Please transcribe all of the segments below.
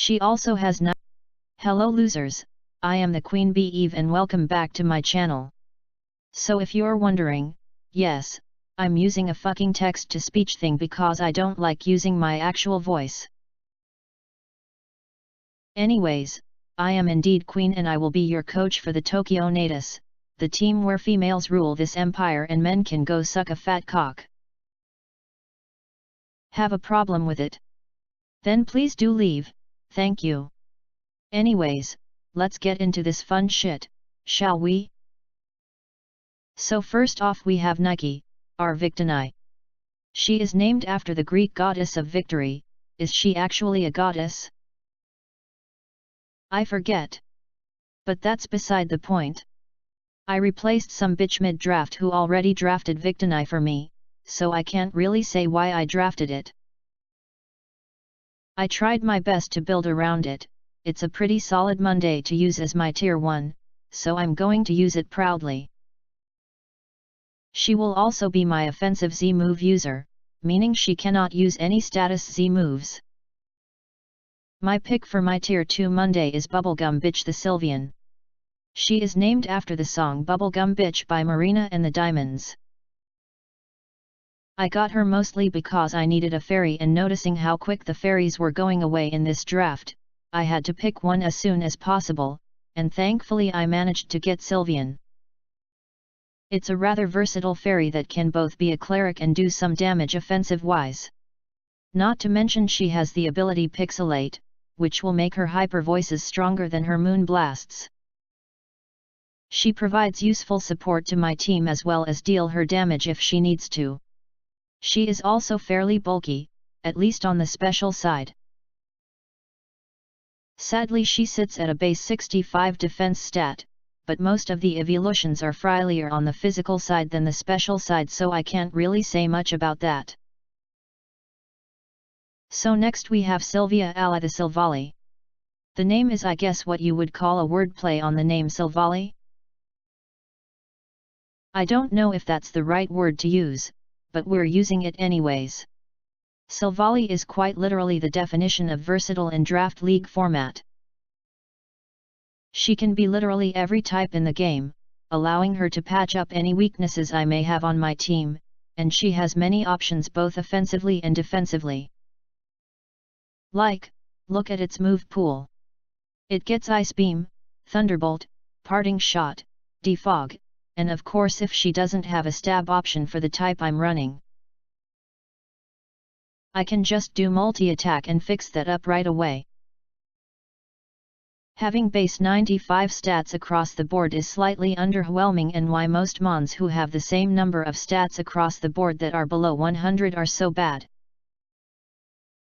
She also has Hello losers, I am the Queen Bee Eve and welcome back to my channel. So if you're wondering, yes, I'm using a fucking text-to-speech thing because I don't like using my actual voice. Anyways, I am indeed Queen and I will be your coach for the Tokyo Natus, the team where females rule this empire and men can go suck a fat cock. Have a problem with it? Then please do leave, thank you. Anyways, let's get into this fun shit, shall we? So first off we have Nike, our Victini. She is named after the Greek goddess of victory. Is she actually a goddess? I forget. But that's beside the point. I replaced some bitch mid-draft who already drafted Victini for me, so I can't really say why I drafted it. I tried my best to build around it. It's a pretty solid Monday to use as my tier 1, so I'm going to use it proudly. She will also be my offensive Z move user, meaning she cannot use any status Z moves. My pick for my tier 2 Monday is Bubblegum Bitch the Sylvian. She is named after the song Bubblegum Bitch by Marina and the Diamonds. I got her mostly because I needed a fairy, and noticing how quick the fairies were going away in this draft, I had to pick one as soon as possible, and thankfully I managed to get Sylvian. It's a rather versatile fairy that can both be a cleric and do some damage offensive-wise. Not to mention she has the ability Pixelate, which will make her hyper voices stronger than her moon blasts. She provides useful support to my team as well as deal her damage if she needs to. She is also fairly bulky, at least on the special side. Sadly she sits at a base 65 defense stat, but most of the evolutions are friendlier on the physical side than the special side, so I can't really say much about that. So next we have Sylvia alla the Silvally. The name is, I guess, what you would call a wordplay on the name Silvally? I don't know if that's the right word to use, but we're using it anyways. Silvally is quite literally the definition of versatile in draft league format. She can be literally every type in the game, allowing her to patch up any weaknesses I may have on my team, and she has many options both offensively and defensively. Like, look at its move pool. It gets Ice Beam, Thunderbolt, Parting Shot, Defog, and of course if she doesn't have a stab option for the type I'm running, I can just do multi-attack and fix that up right away. Having base 95 stats across the board is slightly underwhelming, and why most mons who have the same number of stats across the board that are below 100 are so bad.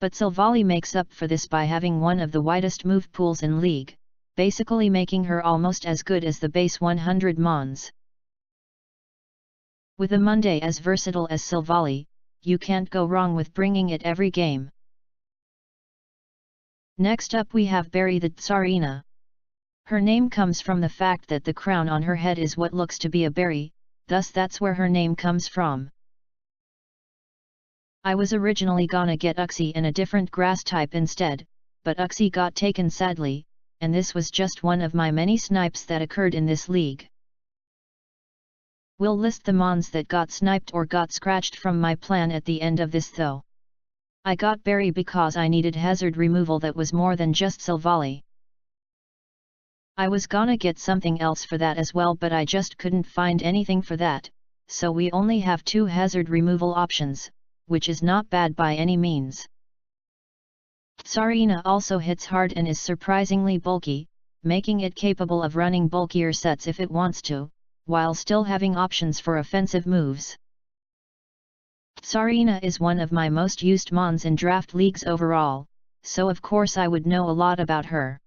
But Silvally makes up for this by having one of the widest move pools in League, basically making her almost as good as the base 100 mons. With a Monday as versatile as Silvally, you can't go wrong with bringing it every game. Next up we have Berry the Tsarina. Her name comes from the fact that the crown on her head is what looks to be a berry, thus that's where her name comes from. I was originally gonna get Uxie and a different grass type instead, but Uxie got taken sadly, and this was just one of my many snipes that occurred in this league. We'll list the mons that got sniped or got scratched from my plan at the end of this though. I got Berry because I needed hazard removal that was more than just Silvally. I was gonna get something else for that as well, but I just couldn't find anything for that, so we only have 2 hazard removal options, which is not bad by any means. Tsarina also hits hard and is surprisingly bulky, making it capable of running bulkier sets if it wants to, while still having options for offensive moves. Tsarina is one of my most used mons in draft leagues overall, so of course I would know a lot about her.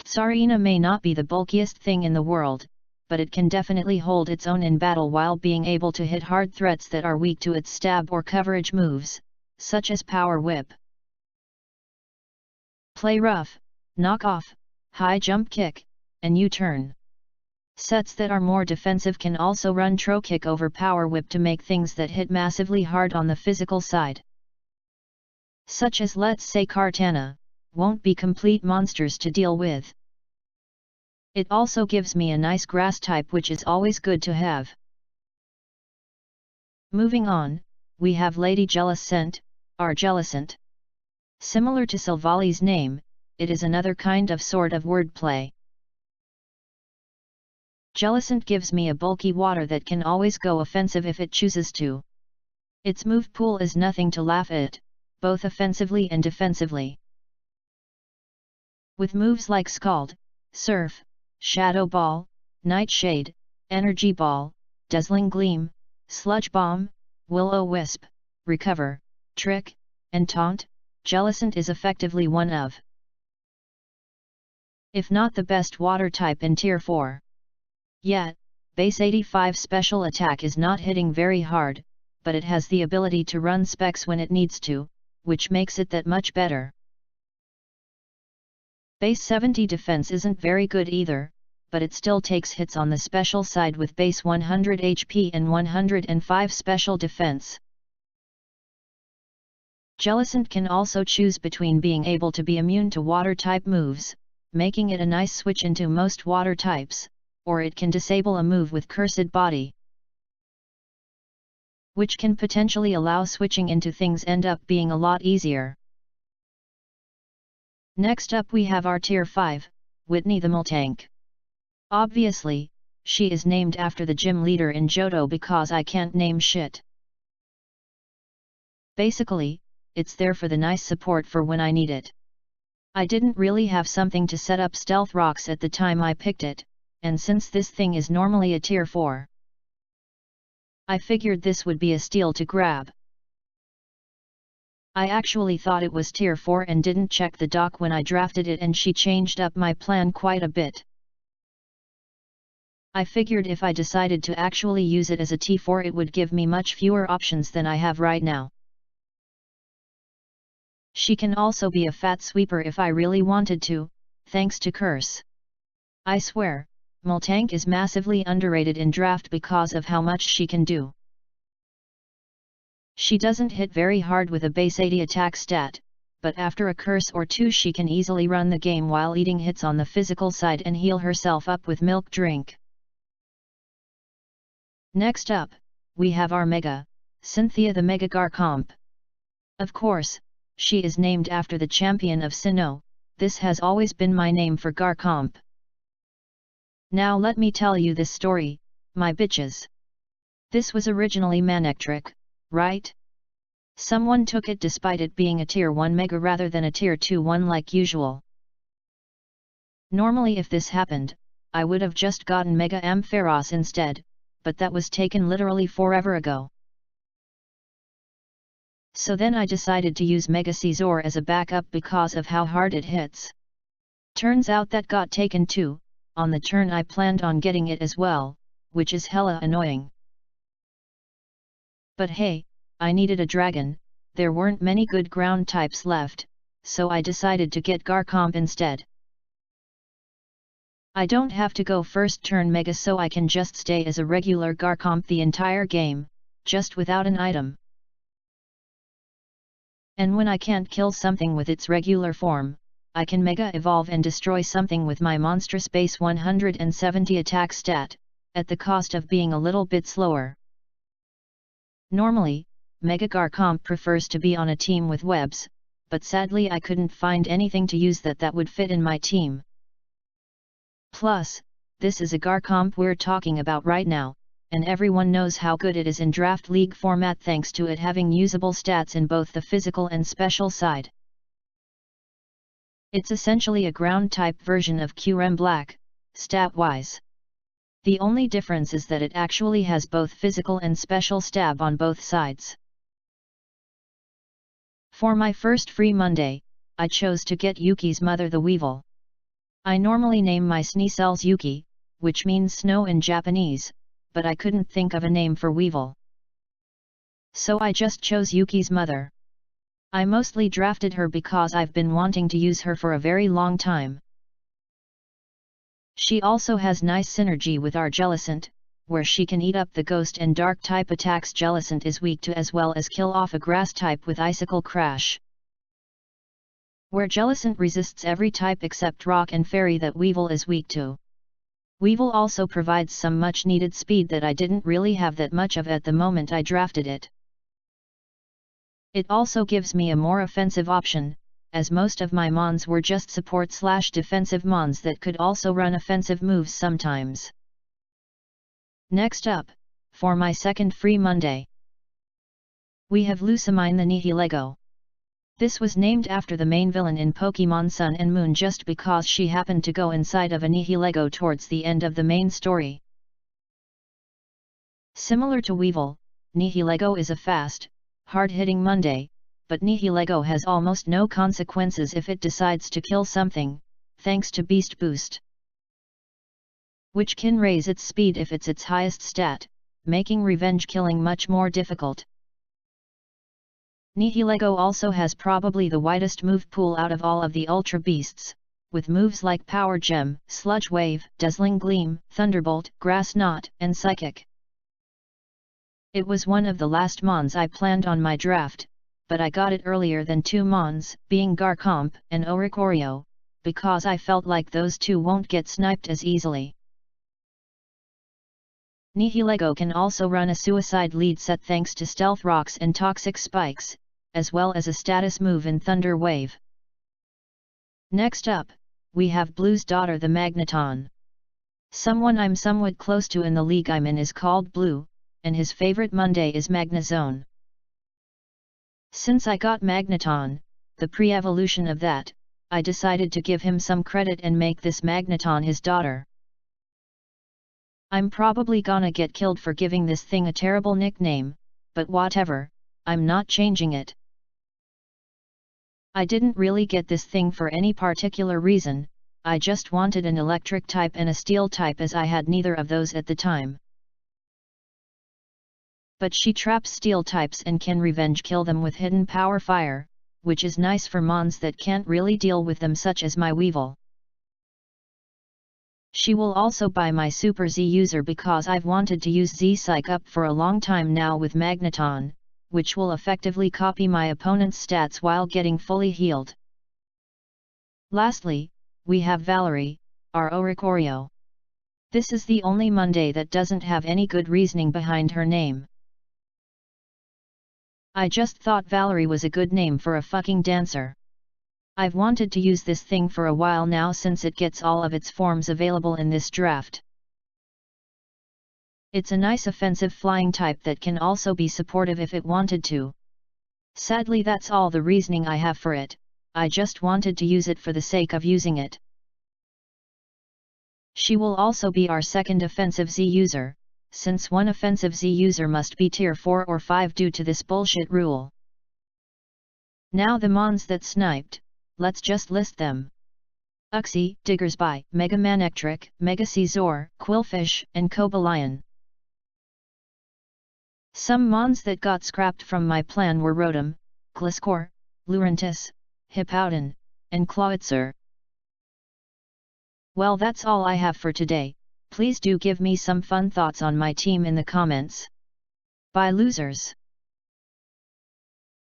Tsarina may not be the bulkiest thing in the world, but it can definitely hold its own in battle while being able to hit hard threats that are weak to its stab or coverage moves, such as Power Whip, Play Rough, Knock Off, High Jump Kick, and U-Turn. Sets that are more defensive can also run Tro Kick over Power Whip to make things that hit massively hard on the physical side. such as let's say Kartana, won't be complete monsters to deal with. It also gives me a nice grass type, which is always good to have. Moving on, we have Lady Jellicent, our Jellicent. Similar to Silvali's name, it is another kind of sort of wordplay. Jellicent gives me a bulky water that can always go offensive if it chooses to. Its move pool is nothing to laugh at, both offensively and defensively. With moves like Scald, Surf, Shadow Ball, Nightshade, Energy Ball, Dazzling Gleam, Sludge Bomb, Will-O-Wisp, Recover, Trick, and Taunt, Jellicent is effectively one of, if not the best water type in Tier 4. Yet, base 85 special attack is not hitting very hard, but it has the ability to run specs when it needs to, which makes it that much better. Base 70 defense isn't very good either, but it still takes hits on the special side with base 100 HP and 105 special defense. Jellicent can also choose between being able to be immune to water type moves, making it a nice switch into most water types, or it can disable a move with Cursed Body, which can potentially allow switching into things end up being a lot easier. Next up we have our Tier 5, Whitney the Miltank. Obviously, she is named after the gym leader in Johto because I can't name shit. Basically, it's there for the nice support for when I need it. I didn't really have something to set up Stealth Rocks at the time I picked it, and since this thing is normally a Tier 4, I figured this would be a steal to grab. I actually thought it was Tier 4 and didn't check the doc when I drafted it, and she changed up my plan quite a bit. I figured if I decided to actually use it as a T4 it would give me much fewer options than I have right now. She can also be a fat sweeper if I really wanted to, thanks to Curse. I swear, Miltank is massively underrated in draft because of how much she can do. She doesn't hit very hard with a base 80 attack stat, but after a curse or two she can easily run the game while eating hits on the physical side and heal herself up with milk drink. Next up, we have our Mega, Cynthia the Mega Garchomp. Of course, she is named after the champion of Sinnoh. This has always been my name for Garchomp. Now let me tell you this story, my bitches. This was originally Manectric, right? Someone took it despite it being a Tier 1 Mega rather than a Tier 2 one like usual. Normally if this happened, I would have just gotten Mega Ampharos instead, but that was taken literally forever ago. So then I decided to use Mega Caesar as a backup because of how hard it hits. Turns out that got taken too. On the turn I planned on getting it as well, which is hella annoying. But hey, I needed a dragon, there weren't many good ground types left, so I decided to get Garchomp instead. I don't have to go first turn Mega, so I can just stay as a regular Garchomp the entire game, just without an item. And when I can't kill something with its regular form, I can Mega Evolve and destroy something with my monstrous base 170 attack stat, at the cost of being a little bit slower. Normally, Mega Garchomp prefers to be on a team with webs, but sadly I couldn't find anything to use that would fit in my team. Plus, this is a Garchomp we're talking about right now, and everyone knows how good it is in Draft League format thanks to it having usable stats in both the physical and special side. It's essentially a ground-type version of Kyurem Black, stat-wise. The only difference is that it actually has both physical and special stab on both sides. For my first free Monday, I chose to get Yuki's mother the Weevil. I normally name my Sneasel's Yuki, which means snow in Japanese, but I couldn't think of a name for Weevil. So I just chose Yuki's mother. I mostly drafted her because I've been wanting to use her for a very long time. She also has nice synergy with our Jellicent, where she can eat up the ghost and dark type attacks Jellicent is weak to, as well as kill off a grass type with Icicle Crash. Where Jellicent resists every type except Rock and Fairy that Weevil is weak to. Weevil also provides some much needed speed that I didn't really have that much of at the moment I drafted it. It also gives me a more offensive option, as most of my mons were just support/defensive mons that could also run offensive moves sometimes. Next up, for my second free Monday, we have Lucamine the Nihilego. This was named after the main villain in Pokémon Sun and Moon just because she happened to go inside of a Nihilego towards the end of the main story. Similar to Weevil, Nihilego is a fast, hard-hitting Monday, but Nihilego has almost no consequences if it decides to kill something, thanks to Beast Boost, which can raise its speed if it's its highest stat, making revenge killing much more difficult. Nihilego also has probably the widest move pool out of all of the Ultra Beasts, with moves like Power Gem, Sludge Wave, Dazzling Gleam, Thunderbolt, Grass Knot, and Psychic. It was one of the last mons I planned on my draft, but I got it earlier than two mons, being Garchomp and Oricorio, because I felt like those two won't get sniped as easily. Nihilego can also run a suicide lead set thanks to Stealth Rocks and Toxic Spikes, as well as a status move in Thunder Wave. Next up, we have Blue's daughter the Magneton. Someone I'm somewhat close to in the league I'm in is called Blue, and his favorite Monday is Magnezone. Since I got Magneton, the pre-evolution of that, I decided to give him some credit and make this Magneton his daughter. I'm probably gonna get killed for giving this thing a terrible nickname, but whatever, I'm not changing it. I didn't really get this thing for any particular reason, I just wanted an electric type and a steel type as I had neither of those at the time. But she traps steel types and can revenge kill them with hidden power fire, which is nice for mons that can't really deal with them such as my Weevil. She will also buy my Super Z user because I've wanted to use Z-Psych up for a long time now with Magneton, which will effectively copy my opponent's stats while getting fully healed. Lastly, we have Valerie, our Oricorio. This is the only Monday that doesn't have any good reasoning behind her name. I just thought Valerie was a good name for a fucking dancer. I've wanted to use this thing for a while now since it gets all of its forms available in this draft. It's a nice offensive flying type that can also be supportive if it wanted to. Sadly, that's all the reasoning I have for it, I just wanted to use it for the sake of using it. She will also be our second offensive Z user, since one offensive Z user must be tier 4 or 5 due to this bullshit rule. Now the mons that sniped, let's just list them. Uxie, Diggersby, Mega Manectric, Mega Caesar, Quillfish, and Cobalion. Some mons that got scrapped from my plan were Rotom, Gliscor, Lurantis, Hippowdon, and Clawitzer. Well, that's all I have for today. Please do give me some fun thoughts on my team in the comments. Bye losers!